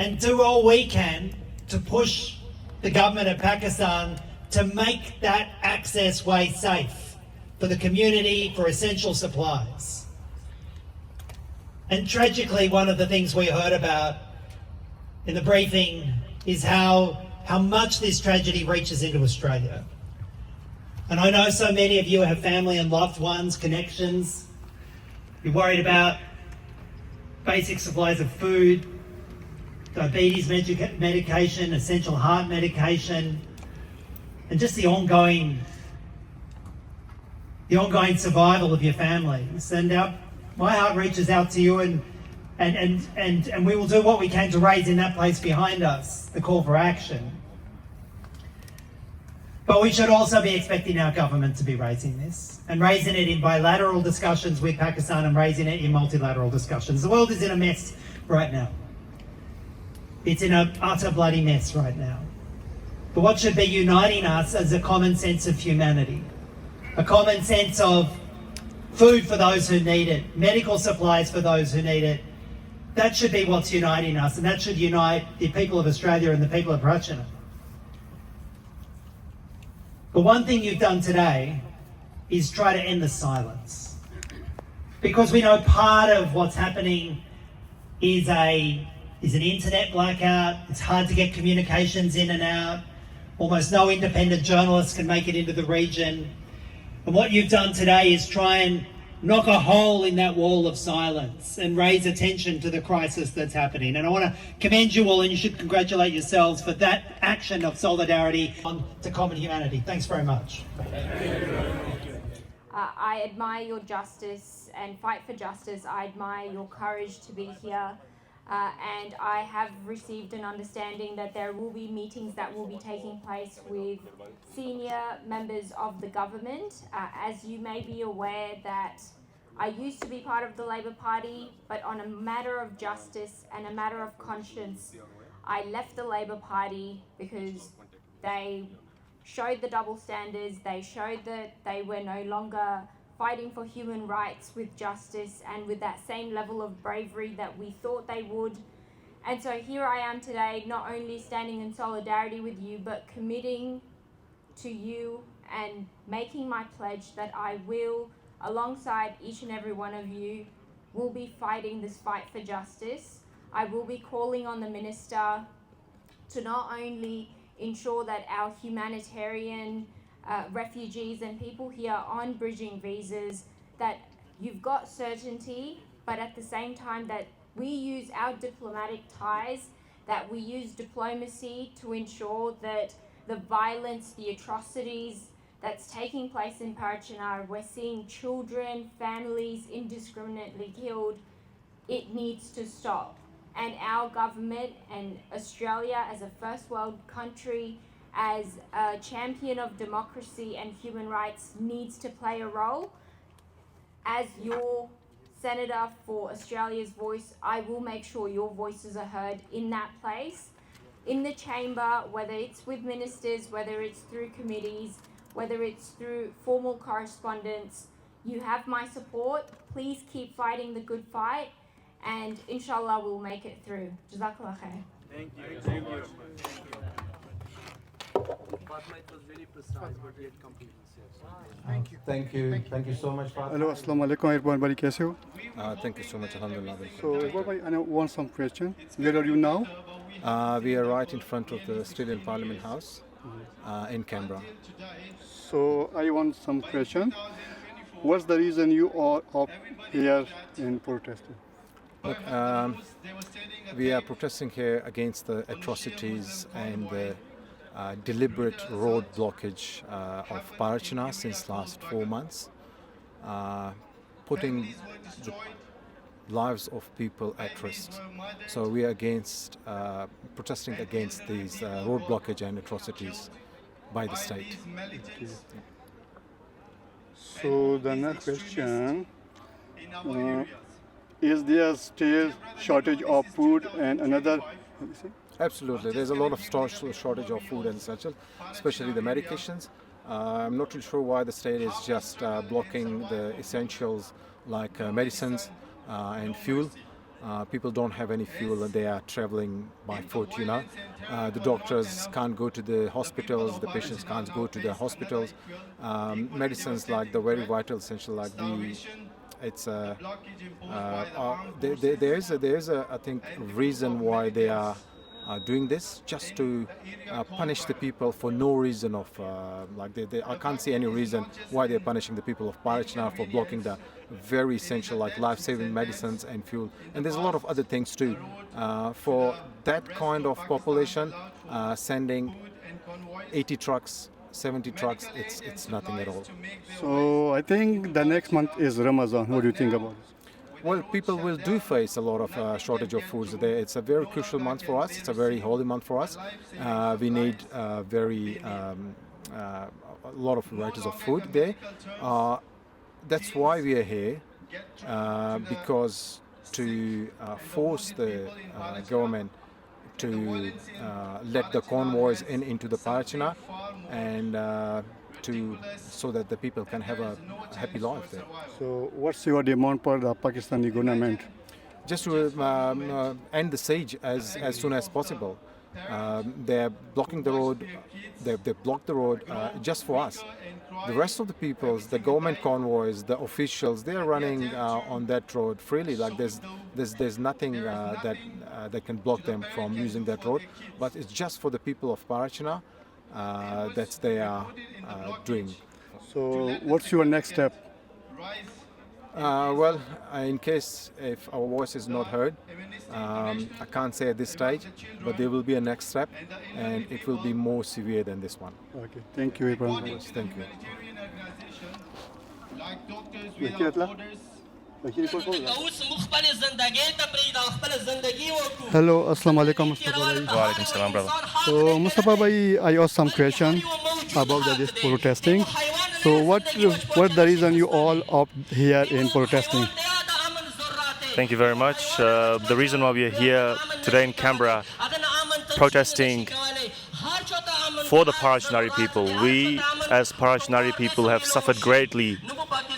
and do all we can to push the government of Pakistan to make that access way safe for the community, for essential supplies. And tragically, one of the things we heard about in the briefing is how much this tragedy reaches into Australia. And I know so many of you have family and loved ones, connections. You're worried about basic supplies of food, diabetes medication, essential heart medication, and just the ongoing survival of your families. And my heart reaches out to you, and we will do what we can to raise in that place behind us the call for action. But we should also be expecting our government to be raising this, and raising it in bilateral discussions with Pakistan and raising it in multilateral discussions. The world is in a mess right now. It's in an utter bloody mess right now. But what should be uniting us is a common sense of humanity, a common sense of food for those who need it, medical supplies for those who need it. That should be what's uniting us, and that should unite the people of Australia and the people of Parachinar. But one thing you've done today is try to end the silence. Because we know part of what's happening is an internet blackout. It's hard to get communications in and out. Almost no independent journalists can make it into the region. And what you've done today is try and knock a hole in that wall of silence and raise attention to the crisis that's happening. And I want to commend you all, and you should congratulate yourselves for that action of solidarity to common humanity. Thanks very much. I admire your justice and fight for justice. I admire your courage to be here. And I have received an understanding that there will be meetings that will be taking place with senior members of the government. As you may be aware, that I used to be part of the Labor Party, but on a matter of justice and a matter of conscience, I left the Labor Party because they showed the double standards. They showed that they were no longer fighting for human rights with justice and with that same level of bravery that we thought they would. And so here I am today, not only standing in solidarity with you, but committing to you and making my pledge that I will, alongside each and every one of you, will be fighting this fight for justice. I will be calling on the Minister to not only ensure that our humanitarian refugees and people here on bridging visas, that you've got certainty, but at the same time that we use our diplomatic ties, that we use diplomacy to ensure that the violence, the atrocities that's taking place in Parachinar, we're seeing children, families indiscriminately killed, it needs to stop. And our government and Australia as a first world country, as a champion of democracy and human rights, needs to play a role. As your Senator for Australia's Voice, I will make sure your voices are heard in that place, in the chamber, whether it's with ministers, whether it's through committees, whether it's through formal correspondence. You have my support. Please keep fighting the good fight, and inshallah we'll make it through. Jazakallah khair. Thank you. Thank you. It was very precise, but yet comprehensive. Thank you. Thank you so much, Father. Hello, assalamu alaikum everybody, कैसे हो? Thank you so much, alhamdulillah. So everybody, I want some question. Where are you now? We are right in front of the Australian Parliament House in Canberra. So I want some question. What's the reason you are up here in protesting? Look, we are protesting here against the atrocities and the deliberate road blockage of Parachinar since last 4 months, putting the lives of people at risk. So we are against, protesting against these road blockage and atrocities by the state. So the next question, is there still shortage of food and another? Absolutely, there's a lot of shortage of food and such, especially the medications. I'm not really sure why the state is just blocking the essentials like medicines and fuel. People don't have any fuel and they are traveling by foot, you know. The doctors can't go to the hospitals, the patients can't go to the hospitals. Medicines like the very vital essential like there is a I think reason why they are doing this, just to punish the people for no reason of I can't see any reason why they're punishing the people of Parachinar for blocking the very essential like life-saving medicines and fuel, and there's a lot of other things too. For that kind of population, sending 80 trucks, 70 trucks, it's nothing at all. So I think the next month is Ramadan. What do you think about this? Well, people will do face a lot of shortage of foods there. It's a very crucial month for us. It's a very holy month for us. We need a lot of varieties of food there. That's why we are here, because to force the government to let the convoys into the Parachinar and so that the people can have a happy life there. So what's your demand for the Pakistani government? Just to end the siege as soon as possible. They're blocking the road. They blocked the road just for us. The rest of the peoples, the government convoys, the officials, they are running on that road freely. Like there's nothing that can block them from using that road. But it's just for the people of Parachinar that they are doing. So what's your next step? Well, in case if our voice is not heard, I can't say at this stage, but there will be a next step, and it will be more severe than this one. Okay, thank you, Ibrahim. Yes, thank you. Hello, assalamu alaikum, Mustafa bhai. Walaikum salam, brother. So Mustafa bhai, I asked some question about this protesting. So what the reason you all up here in protesting? Thank you very much. The reason why we are here today in Canberra protesting for the Parachinari people. We, as Parachinari people, have suffered greatly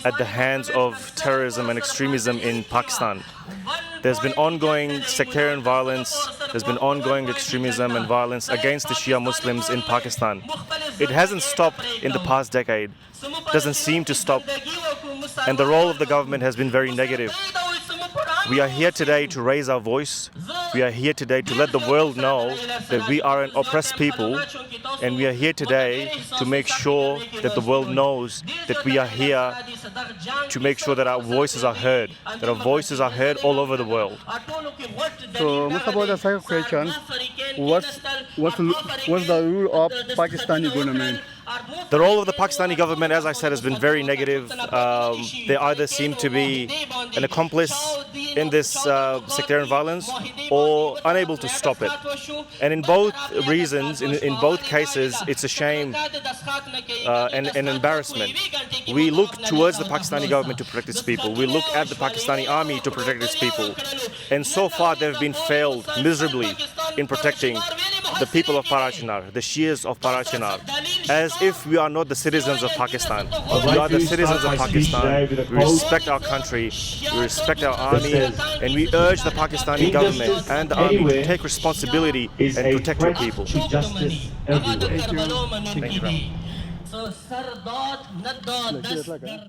at the hands of terrorism and extremism in Pakistan. There's been ongoing sectarian violence, there's been ongoing extremism and violence against the Shia Muslims in Pakistan. It hasn't stopped in the past decade, doesn't seem to stop, and the role of the government has been very negative. We are here today to raise our voice. We are here today to let the world know that we are an oppressed people, and we are here today to make sure that the world knows that we are here to make sure that our voices are heard, that our voices are heard all over the world. So Mustafa, the second question, what's the rule of Pakistani government? The role of the Pakistani government, as I said, has been very negative. They either seem to be an accomplice in this sectarian violence or unable to stop it. And in both reasons, in both cases, it's a shame and an embarrassment. We look towards the Pakistani government to protect its people. We look at the Pakistani army to protect its people. And so far, they've been failed miserably in protecting the people of Parachinar, the Shias of Parachinar, as if we are not the citizens of Pakistan. We are the citizens of Pakistan. We respect our country, we respect our army, and we urge the Pakistani government and the army to take responsibility and protect your people. Thank you. Thank you.